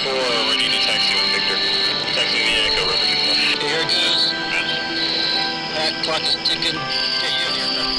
4, we need to taxi with Victor. Taxi the Echo River 2. Here it goes. That clock is ticking. Okay, you're the aircraft.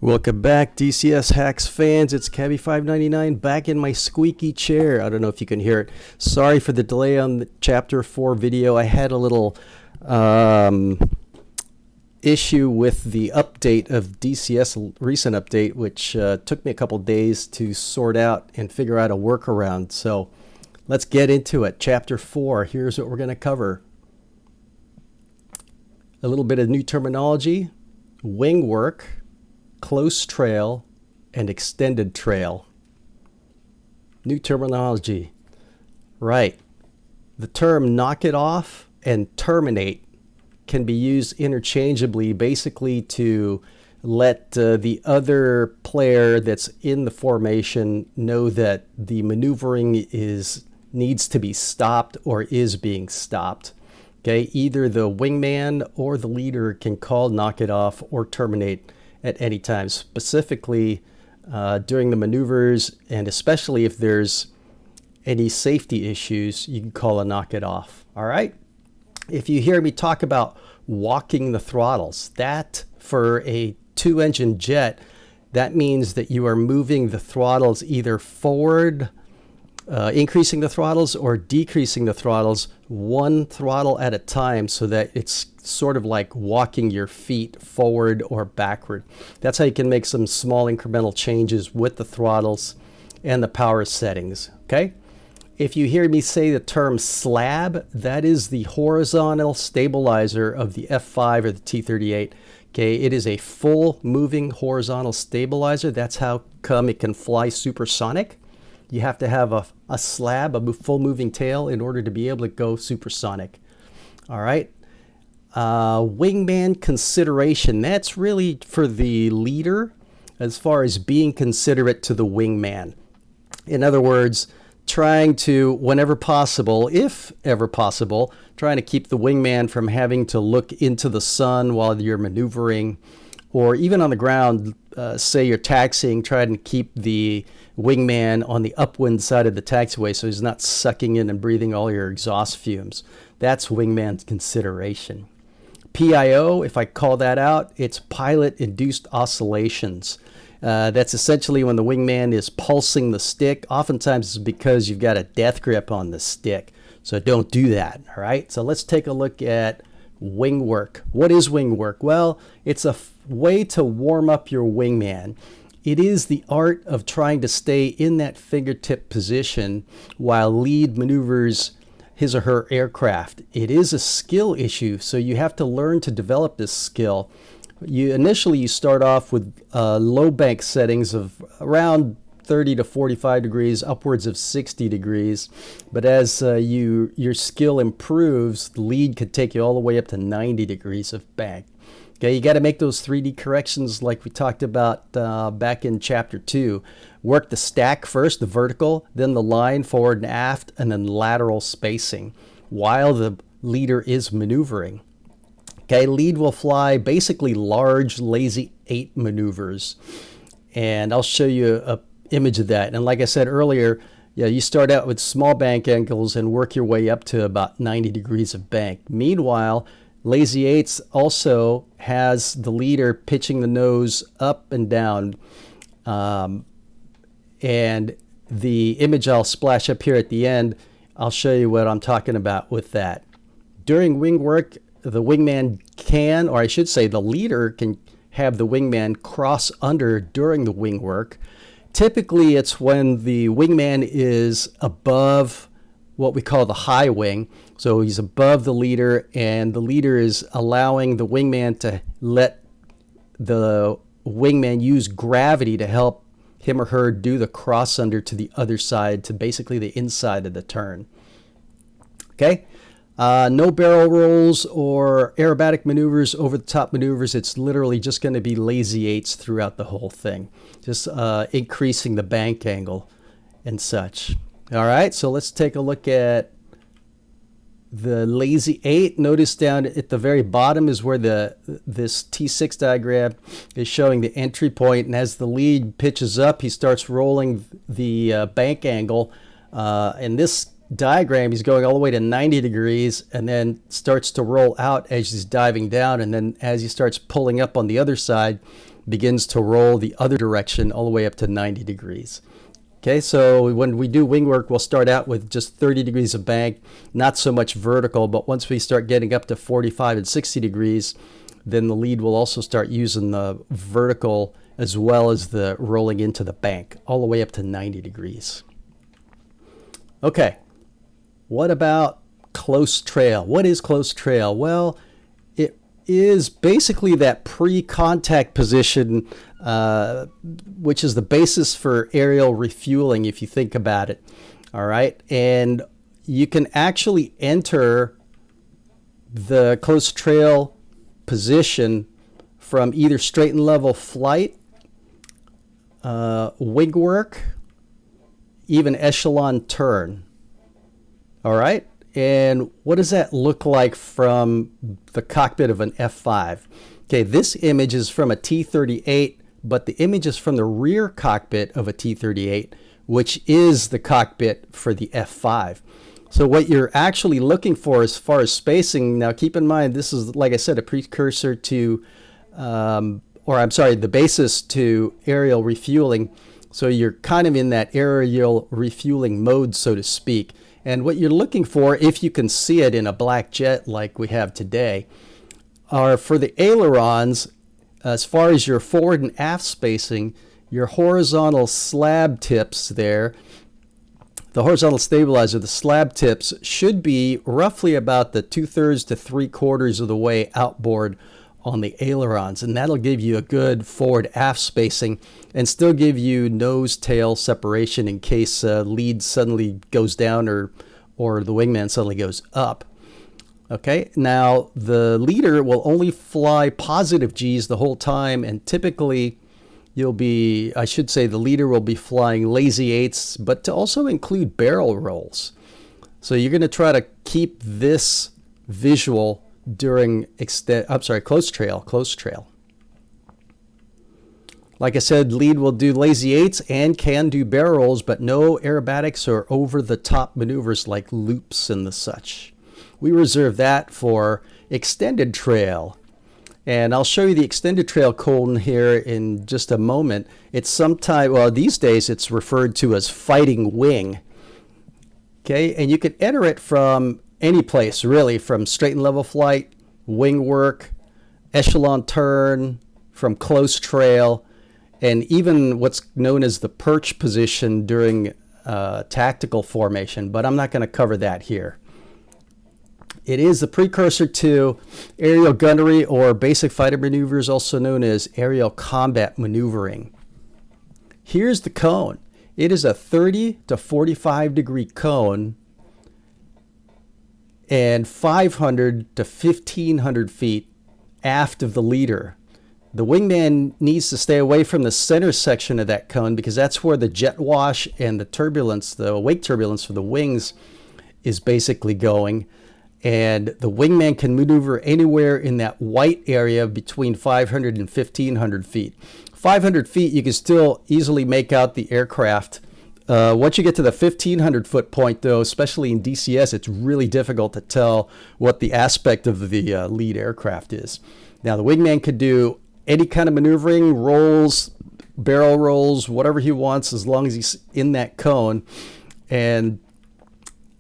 Welcome back, DCS Hacks fans. It's Cabi 599 back in my squeaky chair. I don't know if you can hear it. Sorry for the delay on the Chapter 4 video. I had a little issue with the update of DCS, recent update, which took me a couple days to sort out and figure out a workaround. So let's get into it. Chapter 4, here's what we're going to cover. A little bit of new terminology, wing work, close trail, and extended trail. New terminology. Right. The term knock it off and terminate can be used interchangeably, basically to let the other player that's in the formation know that the maneuvering needs to be stopped or is being stopped. Okay, either the wingman or the leader can call knock it off or terminate at any time, specifically during the maneuvers, and especially if there's any safety issues, you can call a knock it off. All right. If you hear me talk about walking the throttles, that for a 2-engine jet, that means that you are moving the throttles either forward, increasing the throttles, or decreasing the throttles one throttle at a time, so that it's sort of like walking your feet forward or backward. That's how you can make some small incremental changes with the throttles and the power settings. Okay. If you hear me say the term slab, that is the horizontal stabilizer of the F5 or the T-38. Okay, it is a full moving horizontal stabilizer. That's how come it can fly supersonic. You have to have a slab, a full moving tail, in order to be able to go supersonic. All right. Wingman consideration. That's really for the leader as far as being considerate to the wingman. In other words, trying to, whenever possible, if ever possible, trying to keep the wingman from having to look into the sun while you're maneuvering, or even on the ground, say you're taxiing, trying to keep the wingman on the upwind side of the taxiway so he's not sucking in and breathing all your exhaust fumes. That's wingman's consideration. PIO, if I call that out, it's pilot-induced oscillations. That's essentially when the wingman is pulsing the stick. Oftentimes it's because you've got a death grip on the stick. So don't do that, all right? So let's take a look at wing work. What is wing work? Well, it's a way to warm up your wingman. It is the art of trying to stay in that fingertip position while lead maneuvers his or her aircraft. It is a skill issue, so you have to learn to develop this skill. Initially you start off with low bank settings of around 30 to 45 degrees, upwards of 60 degrees. But as your skill improves, the lead could take you all the way up to 90 degrees of bank. Okay, you got to make those 3D corrections like we talked about back in chapter 2. Work the stack first, the vertical, then the line forward and aft, and then lateral spacing while the leader is maneuvering. Okay, lead will fly basically large lazy 8 maneuvers, and I'll show you an image of that. And like I said earlier, yeah, you start out with small bank angles and work your way up to about 90 degrees of bank. Meanwhile, lazy 8s also has the leader pitching the nose up and down, and the image I'll splash up here at the end, I'll show you what I'm talking about with that. During wing work, the wingman can, or I should say the leader can have the wingman cross under during the wing work. Typically it's when the wingman is above what we call the high wing. So he's above the leader, and the leader is allowing the wingman to let the wingman use gravity to help him or her do the cross under to the other side, to basically the inside of the turn. Okay. No barrel rolls or aerobatic maneuvers, over the top maneuvers. It's literally just going to be lazy 8s throughout the whole thing, just increasing the bank angle and such. All right, so let's take a look at the lazy 8. Notice down at the very bottom is where this T6 diagram is showing the entry point, and as the lead pitches up, he starts rolling the bank angle. In this diagram, he's going all the way to 90 degrees and then starts to roll out as he's diving down, and then as he starts pulling up on the other side, begins to roll the other direction all the way up to 90 degrees. Okay, so when we do wing work, we'll start out with just 30 degrees of bank, not so much vertical, but once we start getting up to 45 and 60 degrees, then the lead will also start using the vertical as well as the rolling into the bank, all the way up to 90 degrees. Okay, what about close trail? What is close trail? Well, it is basically that pre-contact position which is the basis for aerial refueling, if you think about it. All right. And you can actually enter the close trail position from either straight and level flight, wing work, even echelon turn. All right. And what does that look like from the cockpit of an F5? Okay, this image is from a T-38, but the image is from the rear cockpit of a T-38, which is the cockpit for the F5. So what you're actually looking for as far as spacing, now keep in mind, this is, like I said, a precursor to, the basis to aerial refueling. So you're kind of in that aerial refueling mode, so to speak. And what you're looking for, if you can see it in a black jet like we have today, are for the ailerons, as far as your forward and aft spacing, your horizontal slab tips there, the horizontal stabilizer, the slab tips should be roughly about the 2/3 to 3/4 of the way outboard on the ailerons, and that'll give you a good forward aft spacing and still give you nose tail separation in case lead suddenly goes down or the wingman suddenly goes up. Okay, now the leader will only fly positive G's the whole time, and typically the leader will be flying lazy eights, but to also include barrel rolls. So you're going to try to keep this visual during close trail. Like I said, lead will do lazy eights and can do barrel rolls, but no aerobatics or over-the-top maneuvers like loops and the such. We reserve that for extended trail. And I'll show you the extended trail colon here in just a moment. It's these days it's referred to as fighting wing. Okay, and you can enter it from any place, really, from straight and level flight, wing work, echelon turn, from close trail, and even what's known as the perch position during tactical formation, but I'm not going to cover that here. It is the precursor to aerial gunnery or basic fighter maneuvers, also known as aerial combat maneuvering. Here's the cone. It is a 30 to 45 degree cone and 500 to 1,500 feet aft of the leader. The wingman needs to stay away from the center section of that cone because that's where the jet wash and the turbulence, the wake turbulence for the wings is basically going. And the wingman can maneuver anywhere in that white area between 500 and 1,500 feet. 500 feet, you can still easily make out the aircraft. Once you get to the 1,500 foot point, though, especially in DCS, it's really difficult to tell what the aspect of the lead aircraft is. Now, the wingman could do any kind of maneuvering, rolls, barrel rolls, whatever he wants, as long as he's in that cone. And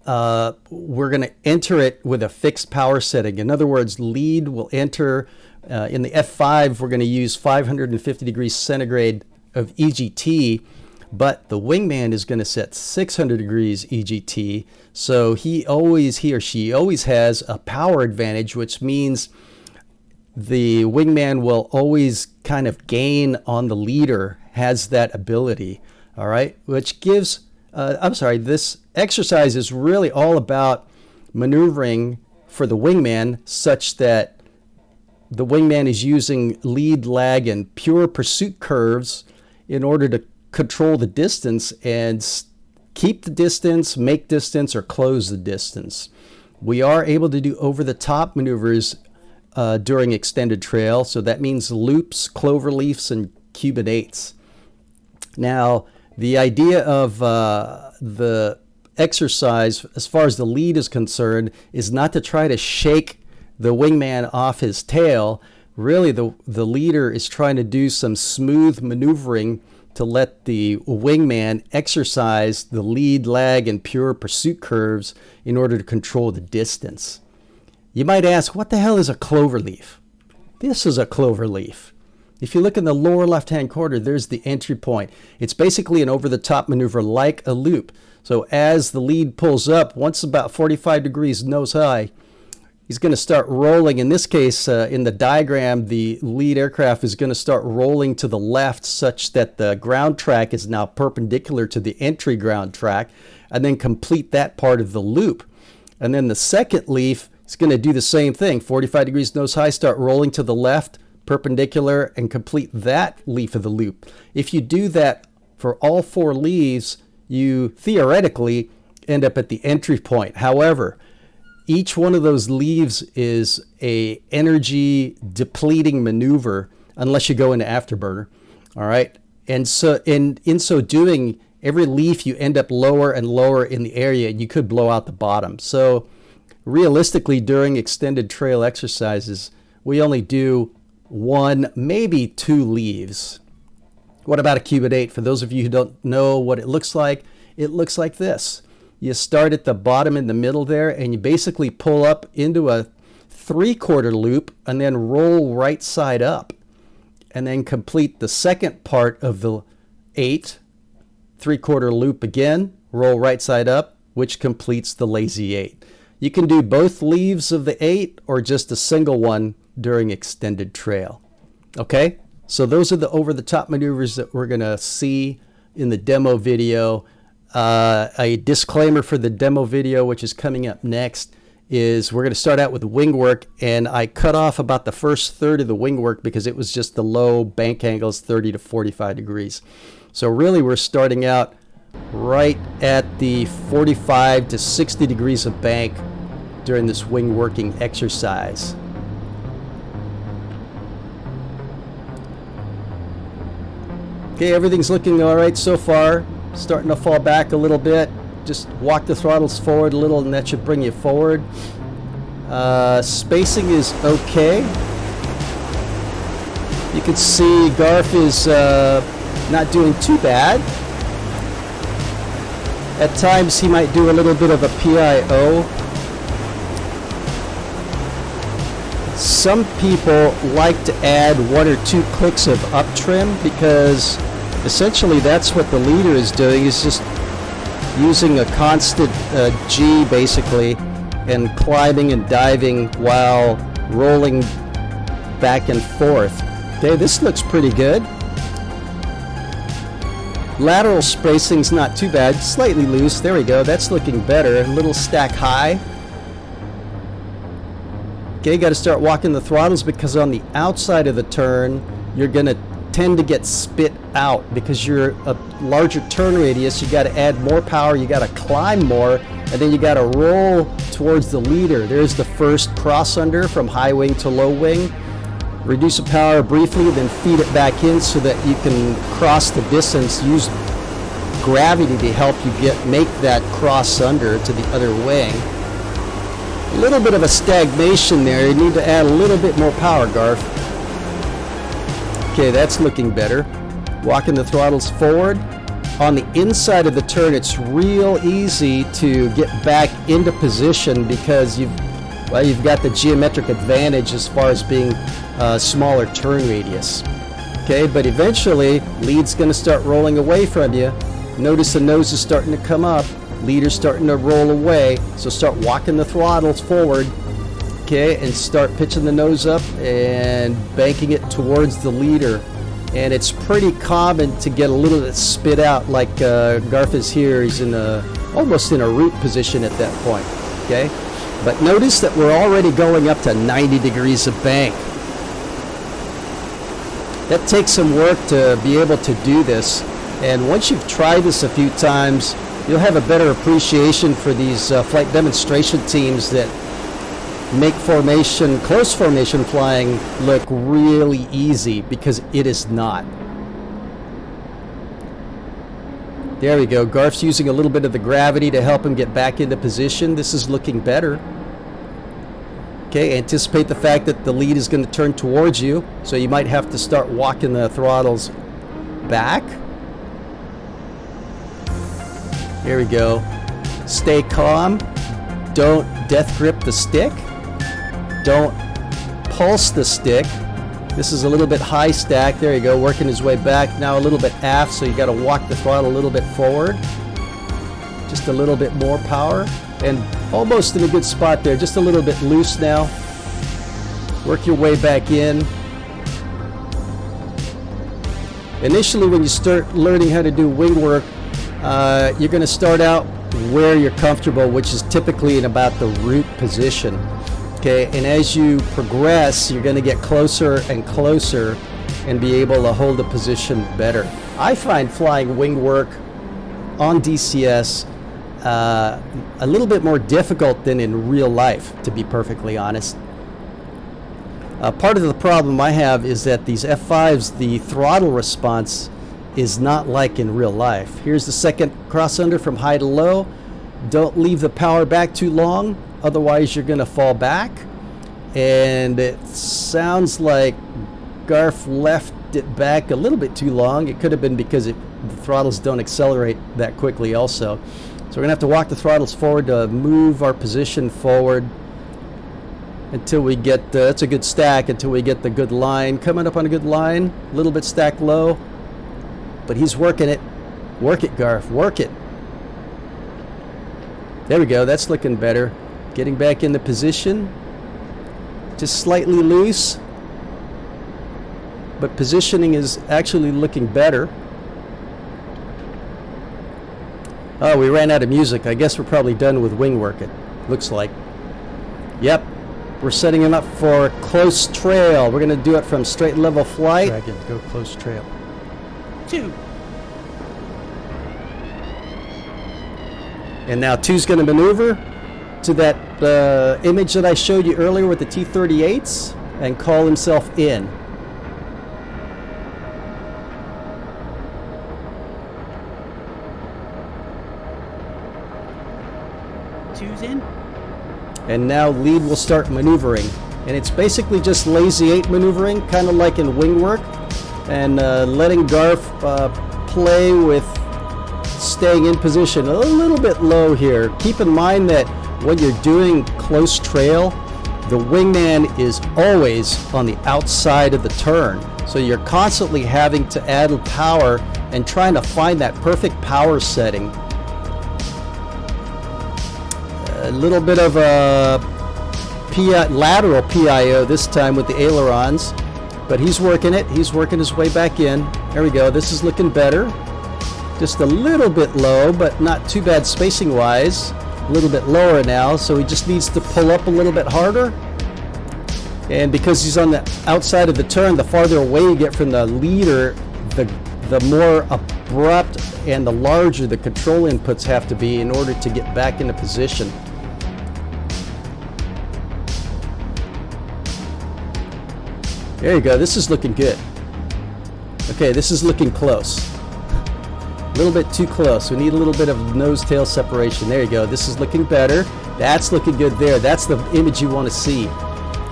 we're going to enter it with a fixed power setting. In other words, lead will enter, in the F5, we're going to use 550 degrees centigrade of EGT, but the wingman is going to set 600 degrees EGT. So he or she always has a power advantage, which means the wingman will always kind of gain on the leader, has that ability. All right, which gives, this exercise is really all about maneuvering for the wingman such that the wingman is using lead, lag, and pure pursuit curves in order to control the distance and keep the distance, make distance, or close the distance. We are able to do over-the-top maneuvers during extended trail, so that means loops, cloverleafs, and Cuban eights. Now, the idea of the exercise, as far as the lead is concerned, is not to try to shake the wingman off his tail. Really, the leader is trying to do some smooth maneuvering to let the wingman exercise the lead, lag, and pure pursuit curves in order to control the distance. You might ask, what the hell is a cloverleaf? This is a cloverleaf. If you look in the lower left-hand corner, there's the entry point. It's basically an over-the-top maneuver like a loop. So as the lead pulls up, once about 45 degrees nose high, he's going to start rolling. In this case, in the diagram, the lead aircraft is going to start rolling to the left such that the ground track is now perpendicular to the entry ground track, and then complete that part of the loop. And then the second leaf is going to do the same thing, 45 degrees nose high, start rolling to the left, perpendicular, and complete that leaf of the loop. If you do that for all 4 leaves, you theoretically end up at the entry point. However, each one of those leaves is a energy depleting maneuver unless you go into afterburner. All right. And so in so doing, every leaf you end up lower and lower in the area, and you could blow out the bottom. So realistically, during extended trail exercises, we only do 1, maybe 2 leaves. What about a cubit 8? For those of you who don't know what it looks like this. You start at the bottom in the middle there, and you basically pull up into a 3/4 loop and then roll right side up, and then complete the second part of the 8, 3/4 loop again, roll right side up, which completes the lazy 8. You can do both leaves of the 8 or just a single one during extended trail. Okay, so those are the over-the-top maneuvers that we're going to see in the demo video. A disclaimer for the demo video, which is coming up next, is we're going to start out with wing work, and I cut off about the first third of the wing work because it was just the low bank angles, 30 to 45 degrees. So really we're starting out right at the 45 to 60 degrees of bank during this wing working exercise. Okay, everything's looking all right so far. Starting to fall back a little bit. Just walk the throttles forward a little, and that should bring you forward. Spacing is okay. You can see Garf is not doing too bad. At times he might do a little bit of a PIO. Some people like to add 1 or 2 clicks of up trim, because essentially that's what the leader is doing, is just using a constant G basically, and climbing and diving while rolling back and forth. Okay, this looks pretty good. Lateral spacing's not too bad, slightly loose. There we go, that's looking better. A little stack high. Okay, got to start walking the throttles, because on the outside of the turn you're going to tend to get spit out because you're a larger turn radius. You got to add more power, you got to climb more, and then you got to roll towards the leader. There's the first cross under from high wing to low wing. Reduce the power briefly, then feed it back in so that you can cross the distance. Use gravity to help you make that cross under to the other wing. A little bit of a stagnation there. You need to add a little bit more power, Garf. Okay, that's looking better. Walking the throttles forward. On the inside of the turn, it's real easy to get back into position because you've got the geometric advantage as far as being a smaller turn radius. Okay, but eventually, lead's going to start rolling away from you. Notice the nose is starting to come up. Leader's starting to roll away. So start walking the throttles forward. Okay, and start pitching the nose up and banking it towards the leader. And it's pretty common to get a little bit spit out, like Garf is here. He's almost in a root position at that point. Okay, but notice that we're already going up to 90 degrees of bank. That takes some work to be able to do this, and once you've tried this a few times, you'll have a better appreciation for these flight demonstration teams that make close formation flying look really easy, because it is not. There we go. Garf's using a little bit of the gravity to help him get back into position. This is looking better. Okay, anticipate the fact that the lead is going to turn towards you, so you might have to start walking the throttles back. Here we go. Stay calm. Don't death grip the stick. Don't pulse the stick. This is a little bit high stack. There you go, working his way back. Now a little bit aft, so you got to walk the throttle a little bit forward. Just a little bit more power. And almost in a good spot there, just a little bit loose now. Work your way back in. Initially, when you start learning how to do wing work, you're going to start out where you're comfortable, which is typically in about the root position. Okay, and as you progress, you're going to get closer and closer and be able to hold the position better. I find flying wing work on DCS a little bit more difficult than in real life, to be perfectly honest. Part of the problem I have is that these F5s, the throttle response is not like in real life. Here's the second cross under from high to low. Don't leave the power back too long, otherwise you're going to fall back. And it sounds like Garf left it back a little bit too long. It could have been because the throttles don't accelerate that quickly also. So we're going to have to walk the throttles forward to move our position forward until we get, that's a good stack, until we get the good line. Coming up on a good line, a little bit stacked low, but he's working it. Work it, Garf, work it. There we go, that's looking better. Getting back in the position. Just slightly loose, but positioning is actually looking better. Oh, we ran out of music. I guess we're probably done with wing work, it looks like. Yep. We're setting him up for close trail. We're going to do it from straight level flight. Dragon, go close trail. 2. And now 2's going to maneuver to that image that I showed you earlier with the T-38s and call himself in. Two's in. And now lead will start maneuvering. And it's basically just lazy 8 maneuvering, kind of like in wing work. And letting Garf play with staying in position a little bit low here. Keep in mind that when you're doing close trail, the wingman is always on the outside of the turn. So you're constantly having to add power and trying to find that perfect power setting. A little bit of a lateral PIO this time with the ailerons, but he's working it. He's working his way back in. There we go. This is looking better. Just a little bit low, but not too bad spacing wise. A little bit lower now, so he just needs to pull up a little bit harder. And because he's on the outside of the turn, the farther away you get from the leader, the more abrupt and the larger the control inputs have to be in order to get back into position. There you go. This is looking good. Okay, this is looking close. A little bit too close. We need a little bit of nose-tail separation. There you go. This is looking better. That's looking good there. That's the image you want to see.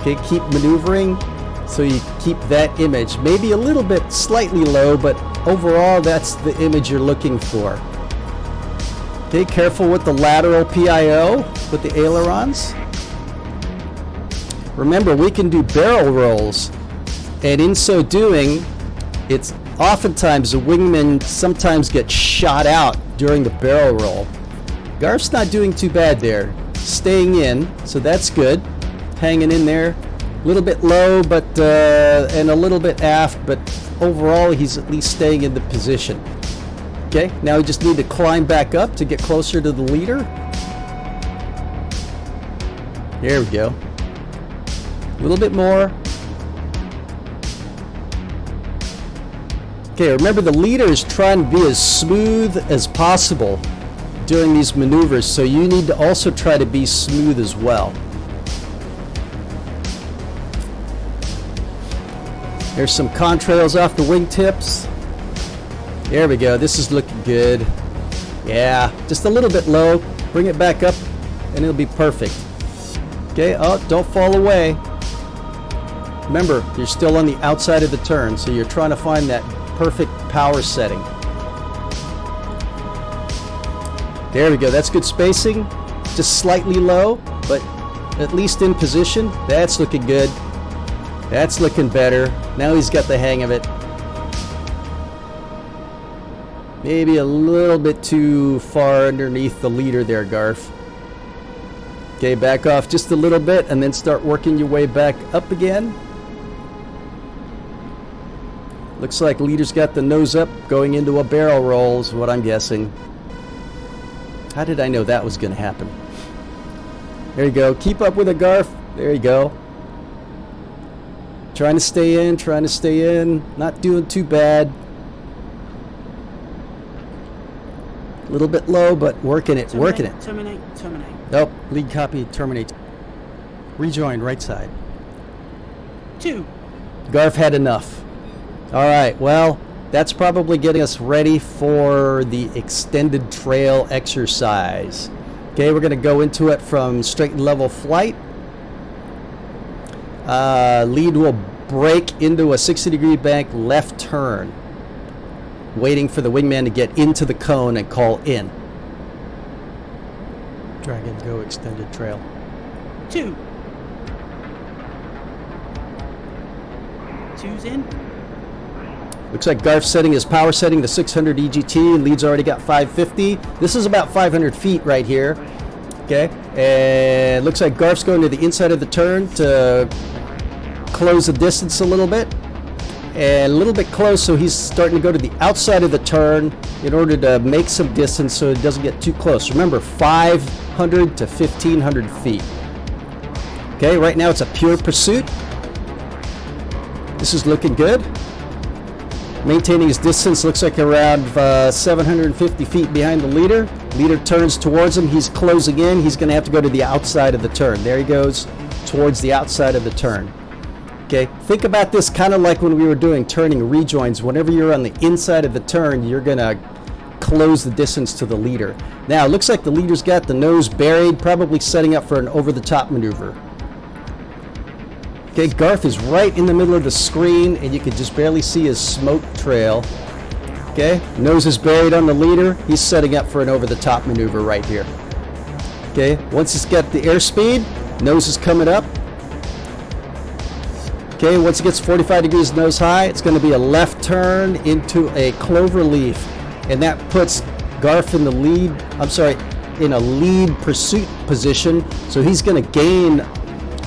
Okay, keep maneuvering so you keep that image. Maybe a little bit slightly low, but overall that's the image you're looking for. Okay, careful with the lateral PIO with the ailerons. Remember, we can do barrel rolls, and in so doing, it's oftentimes the wingman sometimes gets shot out during the barrel roll. Garf's not doing too bad there. Staying in, so that's good. Hanging in there. A little bit low, but and a little bit aft, but overall he's at least staying in the position. Okay, now we just need to climb back up to get closer to the leader. There we go. A little bit more. Okay, remember the leader is trying to be as smooth as possible during these maneuvers, so you need to also try to be smooth as well. There's some contrails off the wingtips. There we go. This is looking good. Yeah, just a little bit low. Bring it back up and it'll be perfect. Okay, oh, don't fall away. Remember, you're still on the outside of the turn, so you're trying to find that perfect power setting. There we go. That's good spacing. Just slightly low, but at least in position. That's looking good. That's looking better. Now he's got the hang of it. Maybe a little bit too far underneath the leader there, Garf. Okay, back off just a little bit and then start working your way back up again. Looks like leader's got the nose up, going into a barrel roll is what I'm guessing. How did I know that was going to happen? There you go. Keep up with the Garf. There you go. Trying to stay in, trying to stay in. Not doing too bad. A little bit low, but working it, working it. Terminate. Nope. Lead copy, terminate. Rejoin right side. 2. Garf had enough. All right, well, that's probably getting us ready for the extended trail exercise. Okay, we're going to go into it from straight and level flight. Lead will brake into a 60-degree bank left turn, waiting for the wingman to get into the cone and call in. Dragon go extended trail. 2. 2's in. Looks like Garf's setting his power setting to 600 EGT. Lead's already got 550. This is about 500 feet right here. Okay, and looks like Garf's going to the inside of the turn to close the distance a little bit. And a little bit close, so he's starting to go to the outside of the turn in order to make some distance so it doesn't get too close. Remember, 500 to 1,500 feet. Okay, right now it's a pure pursuit. This is looking good. Maintaining his distance, looks like around 750 feet behind the leader. Leader turns towards him. He's closing in. He's going to have to go to the outside of the turn. There he goes, towards the outside of the turn. Okay, think about this kind of like when we were doing turning rejoins. Whenever you're on the inside of the turn, you're going to close the distance to the leader. Now, it looks like the leader's got the nose buried, probably setting up for an over-the-top maneuver. Okay, Garf is right in the middle of the screen, and you can just barely see his smoke trail. Okay, nose is buried on the leader. He's setting up for an over-the-top maneuver right here. Okay, once he's got the airspeed, nose is coming up. Okay, once it gets 45 degrees nose high, it's going to be a left turn into a clover leaf, and that puts Garf in the lead. In a lead pursuit position. So he's going to gain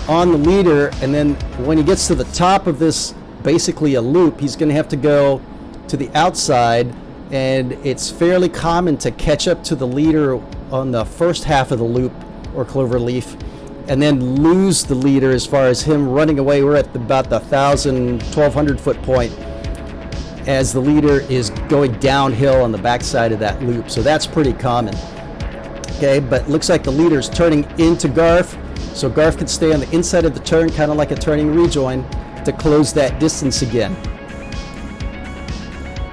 on the leader, and then when he gets to the top of this, basically a loop, he's going to have to go to the outside, and it's fairly common to catch up to the leader on the first half of the loop or clover leaf and then lose the leader as far as him running away. We're at about the 1,200 foot point as the leader is going downhill on the backside of that loop, so that's pretty common. Okay, but looks like the leader's turning into Garf. So Garf can stay on the inside of the turn, kind of like a turning rejoin, to close that distance again.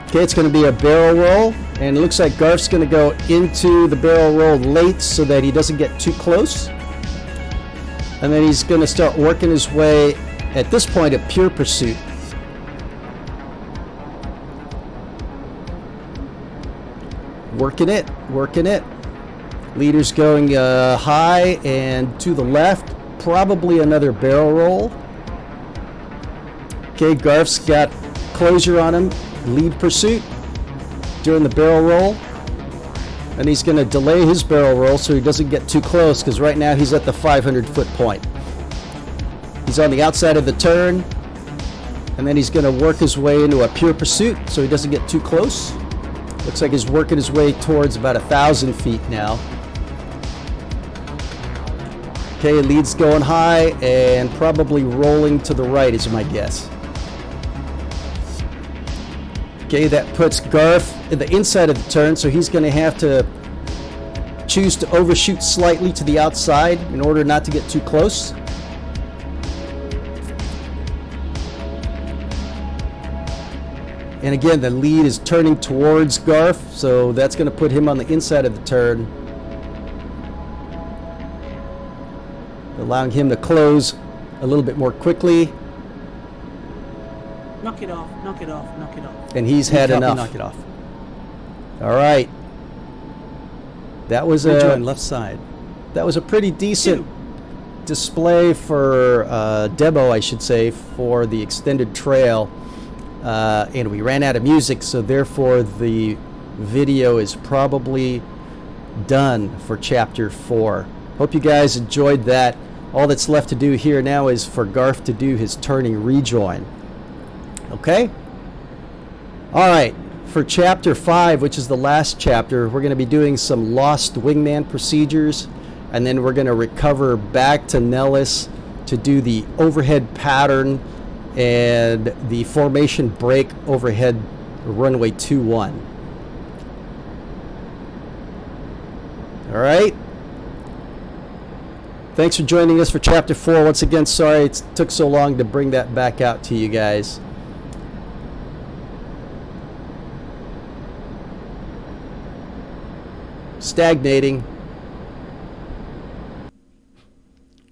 Okay, it's going to be a barrel roll, and it looks like Garf's going to go into the barrel roll late so that he doesn't get too close. And then he's going to start working his way, at this point, a pure pursuit. Working it. Leader's going high and to the left, probably another barrel roll. Okay, Garf's got closure on him, lead pursuit during the barrel roll. And he's going to delay his barrel roll so he doesn't get too close, because right now he's at the 500 foot point. He's on the outside of the turn, and then he's going to work his way into a pure pursuit so he doesn't get too close. Looks like he's working his way towards about 1,000 feet now. Okay, lead's going high and probably rolling to the right is my guess. Okay, that puts Garf in the inside of the turn, so he's going to have to choose to overshoot slightly to the outside in order not to get too close. And again, the lead is turning towards Garf, so that's going to put him on the inside of the turn, allowing him to close a little bit more quickly. Knock it off. And he's had enough. Knock it off. All right. That was Rejoin left side. That was a pretty decent display for demo, I should say, for the extended trail. And we ran out of music, so therefore the video is probably done for chapter 4. Hope you guys enjoyed that. All that's left to do here now is for Garth to do his turning rejoin. Okay? All right. For Chapter 5, which is the last chapter, we're going to be doing some lost wingman procedures, and then we're going to recover back to Nellis to do the overhead pattern and the formation break overhead runway 21. All right. Thanks for joining us for Chapter 4. Once again, sorry it took so long to bring that back out to you guys. Stagnating.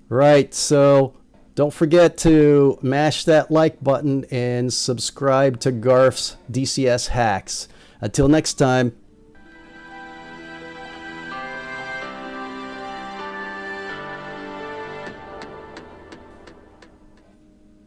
Right, so don't forget to mash that like button and subscribe to Garth's DCS Hacks. Until next time.